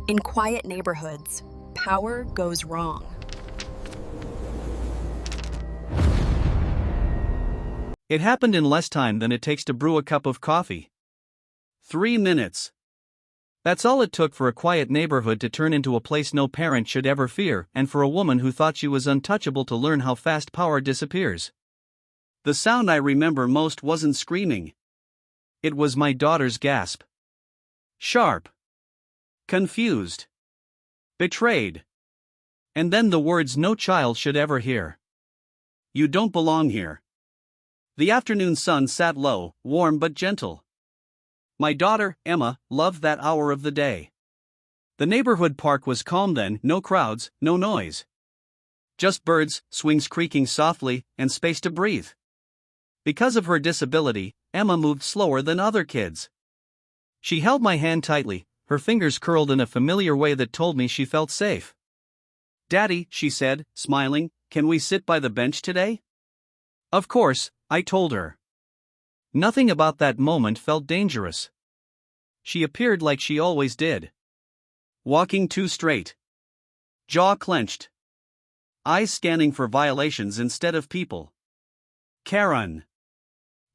In quiet neighborhoods, power goes wrong. It happened in less time than it takes to brew a cup of coffee. 3 minutes. That's all it took for a quiet neighborhood to turn into a place no parent should ever fear, and for a woman who thought she was untouchable to learn how fast power disappears. The sound I remember most wasn't screaming. It was my daughter's gasp. Sharp. Confused. Betrayed. And then the words no child should ever hear. You don't belong here. The afternoon sun sat low, warm but gentle. My daughter, Emma, loved that hour of the day. The neighborhood park was calm then, no crowds, no noise. Just birds, swings creaking softly, and space to breathe. Because of her disability, Emma moved slower than other kids. She held my hand tightly, her fingers curled in a familiar way that told me she felt safe. "Daddy," she said, smiling, "can we sit by the bench today?" Of course, I told her. Nothing about that moment felt dangerous. She appeared like she always did. Walking too straight. Jaw clenched. Eyes scanning for violations instead of people. Karen.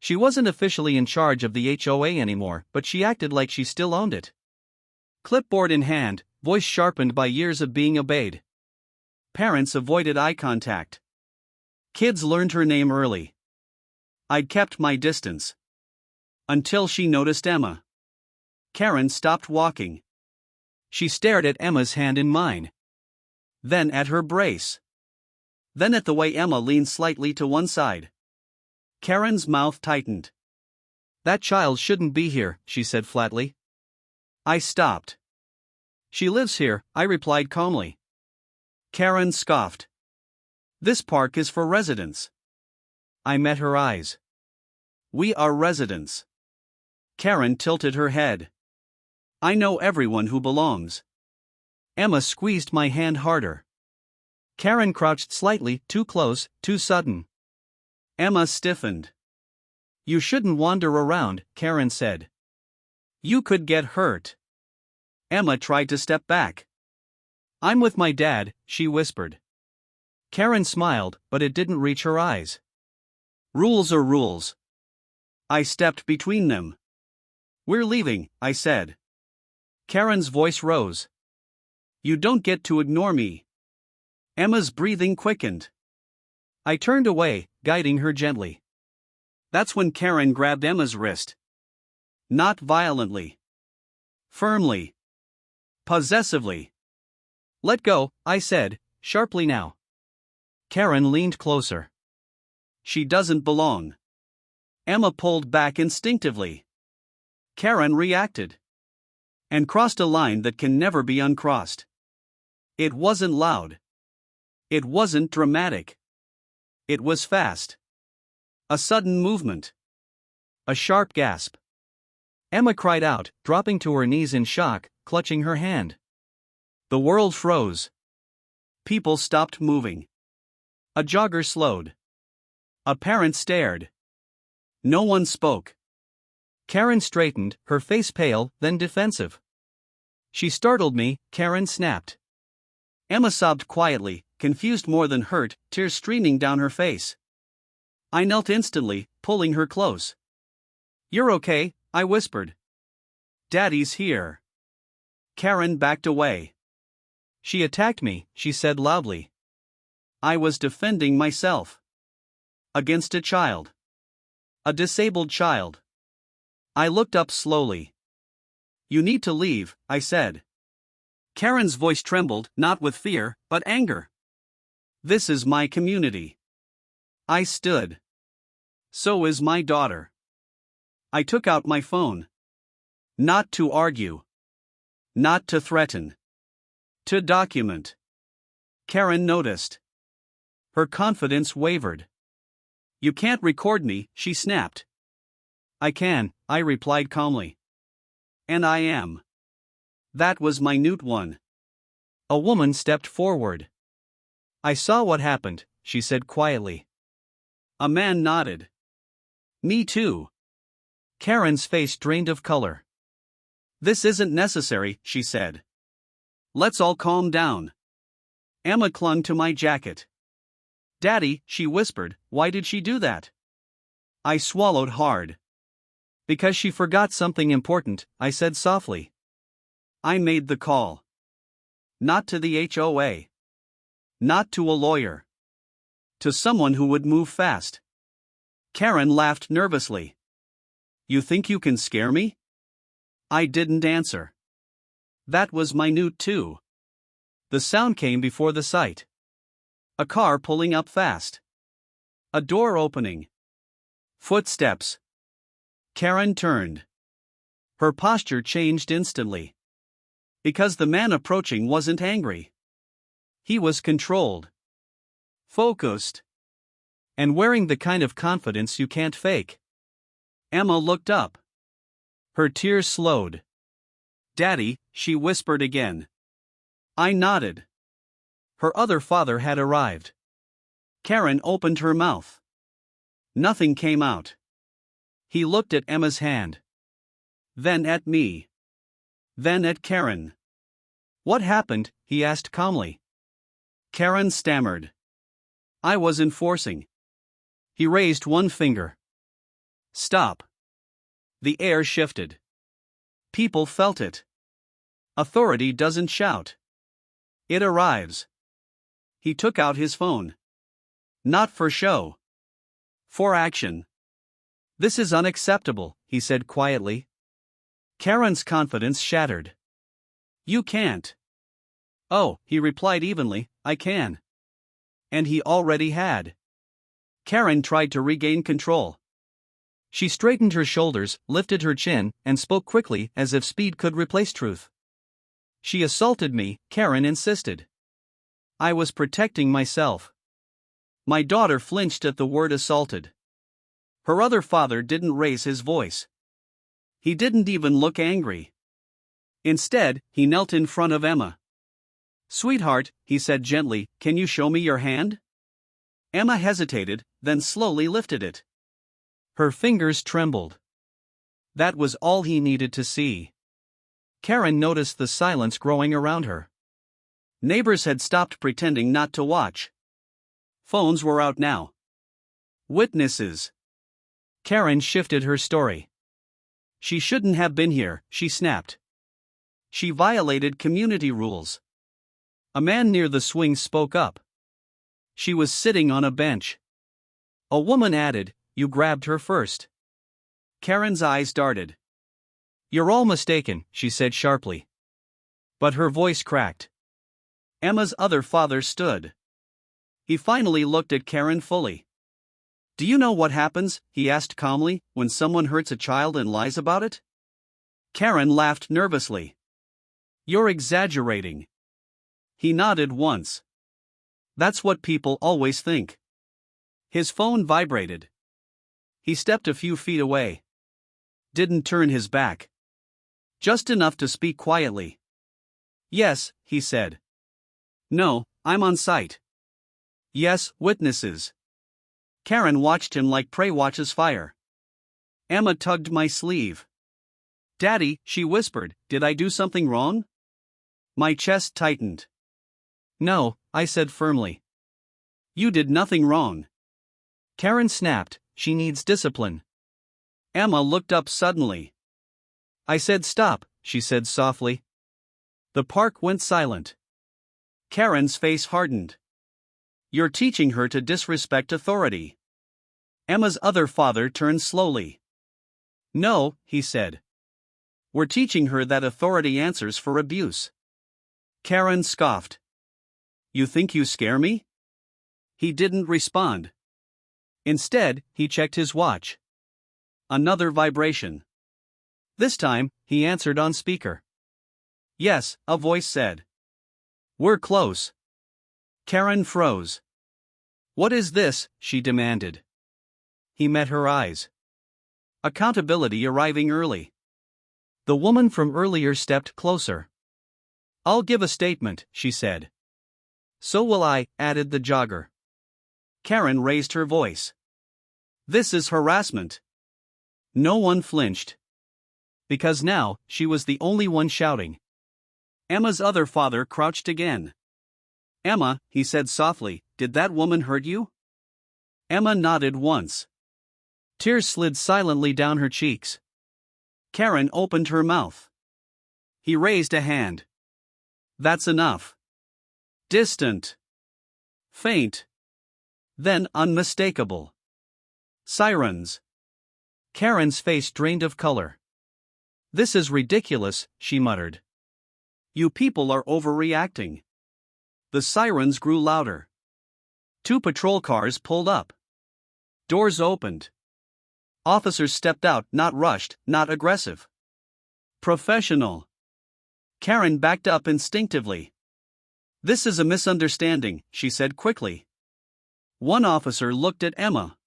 She wasn't officially in charge of the HOA anymore, but she acted like she still owned it. Clipboard in hand, voice sharpened by years of being obeyed. Parents avoided eye contact. Kids learned her name early. I'd kept my distance. Until she noticed Emma. Karen stopped walking. She stared at Emma's hand in mine. Then at her brace. Then at the way Emma leaned slightly to one side. Karen's mouth tightened. "That child shouldn't be here," she said flatly. I stopped. "She lives here," I replied calmly. Karen scoffed. "This park is for residents." I met her eyes. "We are residents." Karen tilted her head. "I know everyone who belongs." Emma squeezed my hand harder. Karen crouched slightly, too close, too sudden. Emma stiffened. "You shouldn't wander around," Karen said. "You could get hurt." Emma tried to step back. "I'm with my dad," she whispered. Karen smiled, but it didn't reach her eyes. Rules are rules. I stepped between them. "We're leaving," I said. Karen's voice rose. "You don't get to ignore me." Emma's breathing quickened. I turned away, guiding her gently. That's when Karen grabbed Emma's wrist. Not violently. Firmly. Possessively. "Let go," I said, sharply now. Karen leaned closer. "She doesn't belong." Emma pulled back instinctively. Karen reacted. And crossed a line that can never be uncrossed. It wasn't loud. It wasn't dramatic. It was fast. A sudden movement. A sharp gasp. Emma cried out, dropping to her knees in shock, clutching her hand. The world froze. People stopped moving. A jogger slowed. A parent stared. No one spoke. Karen straightened, her face pale, then defensive. "She startled me," Karen snapped. Emma sobbed quietly, confused more than hurt, tears streaming down her face. I knelt instantly, pulling her close. "You're okay," I whispered. "Daddy's here." Karen backed away. "She attacked me," she said loudly. I was defending myself. Against a child. A disabled child. I looked up slowly. "You need to leave," I said. Karen's voice trembled, not with fear, but anger. "This is my community." I stood. "So is my daughter." I took out my phone. Not to argue. Not to threaten. To document. Karen noticed. Her confidence wavered. "You can't record me," she snapped. "I can," I replied calmly. "And I am." That was minute one. A woman stepped forward. "I saw what happened," she said quietly. A man nodded. "Me too." Karen's face drained of color. "This isn't necessary," she said. Let's all calm down. Emma clung to my jacket. Daddy, she whispered, why did she do that? I swallowed hard. Because she forgot something important, I said softly. I made the call. Not to the HOA. Not to a lawyer. To someone who would move fast. Karen laughed nervously. You think you can scare me? I didn't answer. That was minute too. The sound came before the sight. A car pulling up fast. A door opening. Footsteps. Karen turned. Her posture changed instantly. Because the man approaching wasn't angry. He was controlled. Focused. And wearing the kind of confidence you can't fake. Emma looked up. Her tears slowed. Daddy, she whispered again. I nodded. Her other father had arrived. Karen opened her mouth. Nothing came out. He looked at Emma's hand. Then at me. Then at Karen. What happened? He asked calmly. Karen stammered. I was enforcing. He raised one finger. Stop. The air shifted. People felt it. Authority doesn't shout. It arrives. He took out his phone. Not for show. For action. This is unacceptable, he said quietly. Karen's confidence shattered. You can't. Oh, he replied evenly, I can. And he already had. Karen tried to regain control. She straightened her shoulders, lifted her chin, and spoke quickly as if speed could replace truth. She assaulted me, Karen insisted. I was protecting myself. My daughter flinched at the word assaulted. Her other father didn't raise his voice. He didn't even look angry. Instead, he knelt in front of Emma. Sweetheart, he said gently, can you show me your hand? Emma hesitated, then slowly lifted it. Her fingers trembled. That was all he needed to see. Karen noticed the silence growing around her. Neighbors had stopped pretending not to watch. Phones were out now. Witnesses. Karen shifted her story. She shouldn't have been here, she snapped. She violated community rules. A man near the swing spoke up. She was sitting on a bench. A woman added, you grabbed her first. Karen's eyes darted. You're all mistaken, she said sharply. But her voice cracked. Emma's other father stood. He finally looked at Karen fully. Do you know what happens, he asked calmly, when someone hurts a child and lies about it? Karen laughed nervously. You're exaggerating. He nodded once. That's what people always think. His phone vibrated. He stepped a few feet away. Didn't turn his back. Just enough to speak quietly. Yes, he said. No, I'm on site. Yes, witnesses. Karen watched him like prey watches fire. Emma tugged my sleeve. Daddy, she whispered, did I do something wrong? My chest tightened. No, I said firmly. You did nothing wrong. Karen snapped, she needs discipline. Emma looked up suddenly. I said stop, she said softly. The park went silent. Karen's face hardened. You're teaching her to disrespect authority. Emma's other father turned slowly. No, he said. We're teaching her that authority answers for abuse. Karen scoffed. You think you scare me? He didn't respond. Instead, he checked his watch. Another vibration. This time, he answered on speaker. Yes, a voice said. We're close. Karen froze. What is this? She demanded. He met her eyes. Accountability arriving early. The woman from earlier stepped closer. I'll give a statement, she said. So will I, added the jogger. Karen raised her voice. This is harassment. No one flinched. Because now, she was the only one shouting. Emma's other father crouched again. "Emma," he said softly, "did that woman hurt you?" Emma nodded once. Tears slid silently down her cheeks. Karen opened her mouth. He raised a hand. "That's enough." Distant. Faint. Then unmistakable. Sirens. Karen's face drained of color. "This is ridiculous," she muttered. "You people are overreacting." The sirens grew louder. 2 patrol cars pulled up. Doors opened. Officers stepped out, not rushed, not aggressive. Professional. Karen backed up instinctively. "This is a misunderstanding," she said quickly. One officer looked at Emma.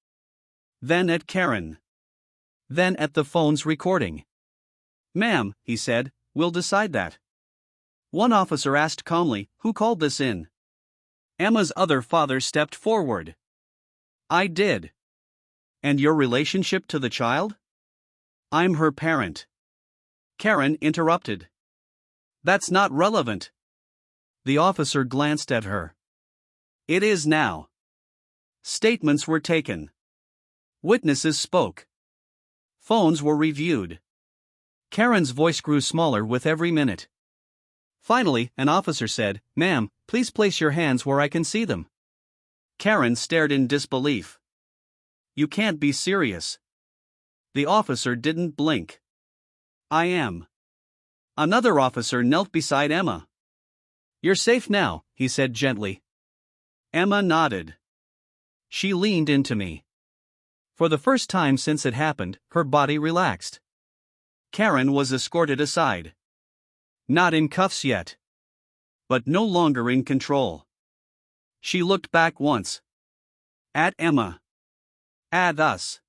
Then at Karen. Then at the phone's recording. "Ma'am," he said, "we'll decide that." One officer asked calmly, "Who called this in?" Emma's other father stepped forward. "I did." "And your relationship to the child?" "I'm her parent." Karen interrupted. "That's not relevant." The officer glanced at her. "It is now." Statements were taken. Witnesses spoke. Phones were reviewed. Karen's voice grew smaller with every minute. Finally, an officer said, "Ma'am, please place your hands where I can see them." Karen stared in disbelief. "You can't be serious." The officer didn't blink. "I am." Another officer knelt beside Emma. "You're safe now," he said gently. Emma nodded. She leaned into me. For the first time since it happened, her body relaxed. Karen was escorted aside. Not in cuffs yet. But no longer in control. She looked back once. At Emma. At us.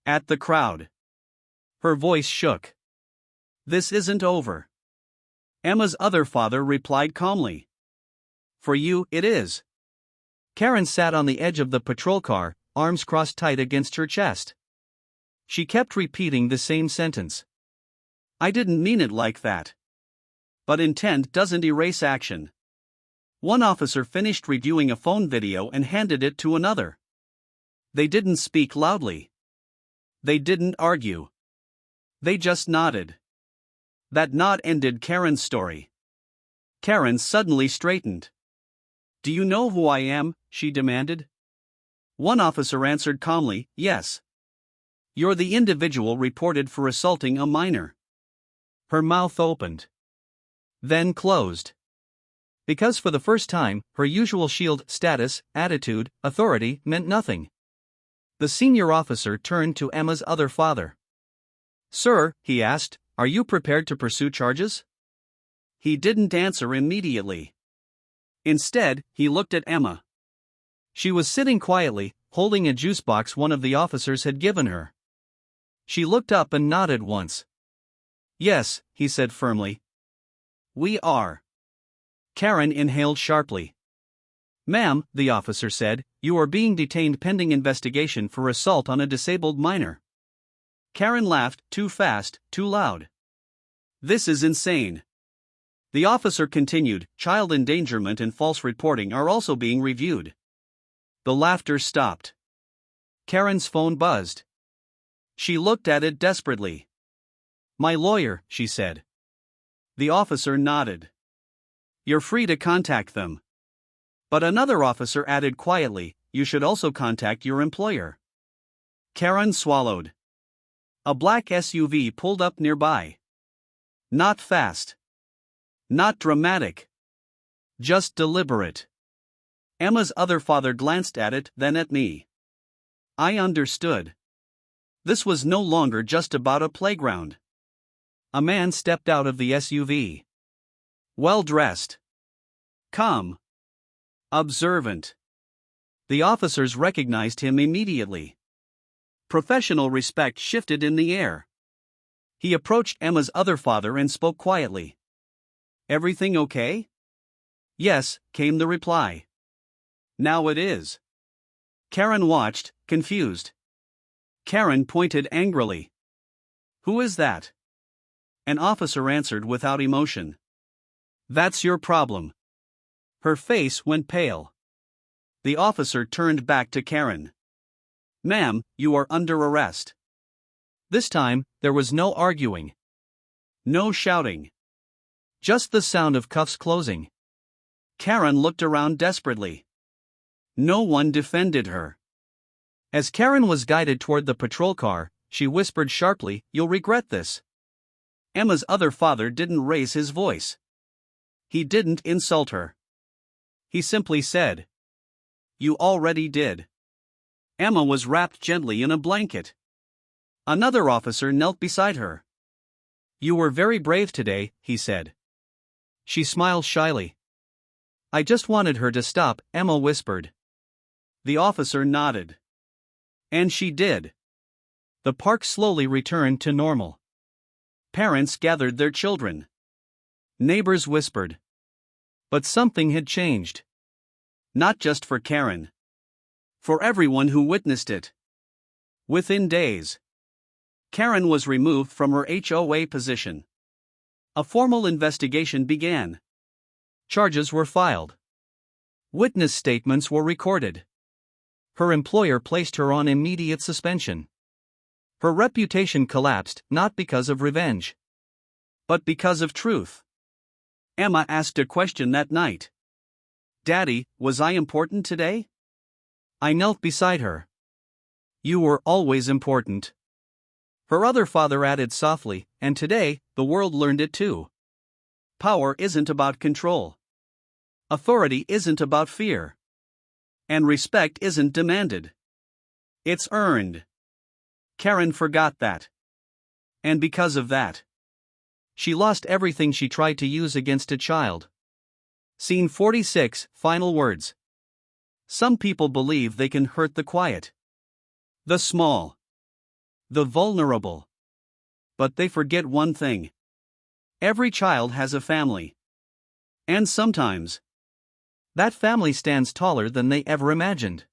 At the crowd. Her voice shook. "This isn't over." Emma's other father replied calmly. "For you, it is." Karen sat on the edge of the patrol car, arms crossed tight against her chest. She kept repeating the same sentence. "I didn't mean it like that." But intent doesn't erase action. One officer finished reviewing a phone video and handed it to another. They didn't speak loudly. They didn't argue. They just nodded. That nod ended Karen's story. Karen suddenly straightened. "Do you know who I am?" she demanded. One officer answered calmly, "Yes. You're the individual reported for assaulting a minor." Her mouth opened. Then closed. Because for the first time, her usual shield, status, attitude, authority meant nothing. The senior officer turned to Emma's other father. "Sir," he asked, "are you prepared to pursue charges?" He didn't answer immediately. Instead, he looked at Emma. She was sitting quietly, holding a juice box one of the officers had given her. She looked up and nodded once. "Yes," he said firmly. "We are." Karen inhaled sharply. "Ma'am," the officer said, "you are being detained pending investigation for assault on a disabled minor." Karen laughed, too fast, too loud. "This is insane." The officer continued, "Child endangerment and false reporting are also being reviewed." The laughter stopped. Karen's phone buzzed. She looked at it desperately. "My lawyer," she said. The officer nodded. "You're free to contact them." But another officer added quietly, "You should also contact your employer." Karen swallowed. A black SUV pulled up nearby. Not fast. Not dramatic. Just deliberate. Emma's other father glanced at it, then at me. I understood. This was no longer just about a playground. A man stepped out of the SUV. Well-dressed. Calm. Observant. The officers recognized him immediately. Professional respect shifted in the air. He approached Emma's other father and spoke quietly. "Everything okay?" "Yes," came the reply. "Now it is." Karen watched, confused. Karen pointed angrily. "Who is that?" An officer answered without emotion. That's your problem. Her face went pale. The officer turned back to Karen. Ma'am, you are under arrest. This time, there was no arguing. No shouting. Just the sound of cuffs closing. Karen looked around desperately. No one defended her. As Karen was guided toward the patrol car, she whispered sharply, "You'll regret this." Emma's other father didn't raise his voice. He didn't insult her. He simply said, "You already did." Emma was wrapped gently in a blanket. Another officer knelt beside her. "You were very brave today," he said. She smiled shyly. "I just wanted her to stop," Emma whispered. The officer nodded. And she did. The park slowly returned to normal. Parents gathered their children. Neighbors whispered. But something had changed. Not just for Karen. For everyone who witnessed it. Within days, Karen was removed from her HOA position. A formal investigation began. Charges were filed. Witness statements were recorded. Her employer placed her on immediate suspension. Her reputation collapsed not because of revenge, but because of truth. Emma asked a question that night. "Daddy, was I important today?" I knelt beside her. "You were always important." Her other father added softly, "And today, the world learned it too. Power isn't about control. Authority isn't about fear. And respect isn't demanded. It's earned." Karen forgot that. And because of that, she lost everything she tried to use against a child. Scene 46, final words. Some people believe they can hurt the quiet, the small, the vulnerable. But they forget one thing. Every child has a family. And sometimes, that family stands taller than they ever imagined.